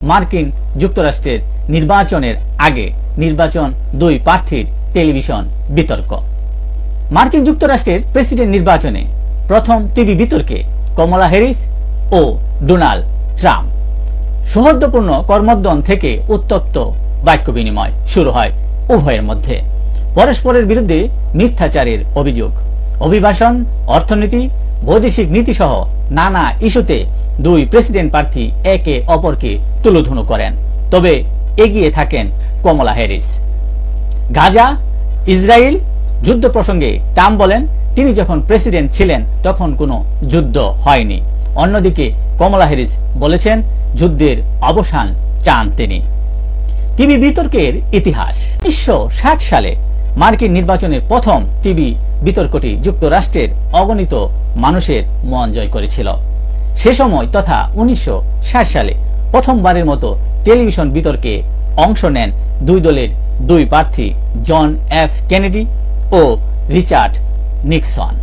মার্কিন যুক্তরাষ্ট্রের নির্বাচনের আগে নির্বাচন দুই প্রার্থীর টেলিভিশন বিতর্ক। মার্কিন যুক্তরাষ্ট্রের প্রেসিডেন্ট নির্বাচনে প্রথম টিভি বিতর্কে কমলা হ্যারিস ও ডোনাল্ড ট্রাম্প। সৌহার্দ্যপূর্ণ কর্মোদ্যম থেকে উত্তপ্ত বাক্য বিনিময় শুরু হয় উভয়ের মধ্যে। পরস্পরের বিরুদ্ধে মিথ্যাচারের অভিযোগ, অভিবাসন, অর্থনীতি, বৈদেশিক নীতি সহ নানা ইস্যুতে দুই প্রেসিডেন্ট প্রার্থী একে অপরকে তুলোধুনো করেন। তবে এগিয়ে থাকেন কমলা হ্যারিস। গাজা, ইসরায়েল যুদ্ধ প্রসঙ্গে ট্রাম্প বলেন, তিনি যখন প্রেসিডেন্ট ছিলেন তখন কোনো যুদ্ধ হয়নি। অন্যদিকে কমলা হ্যারিস বলেছেন, যুদ্ধের অবসান চান তিনি। টিভি বিতর্কের ইতিহাস। 1960 সালে মার্কিন নির্বাচনের প্রথম টিভি বিতর্কটি যুক্তরাষ্ট্রের অগণিত মানুষের মন জয় করেছিল। সে সময় তথা 1960 সালে প্রথমবারের মতো টেলিভিশন বিতর্কে অংশ নেন দুই দলের দুই প্রার্থী, জন এফ কেনেডি ও রিচার্ড নিক্সন।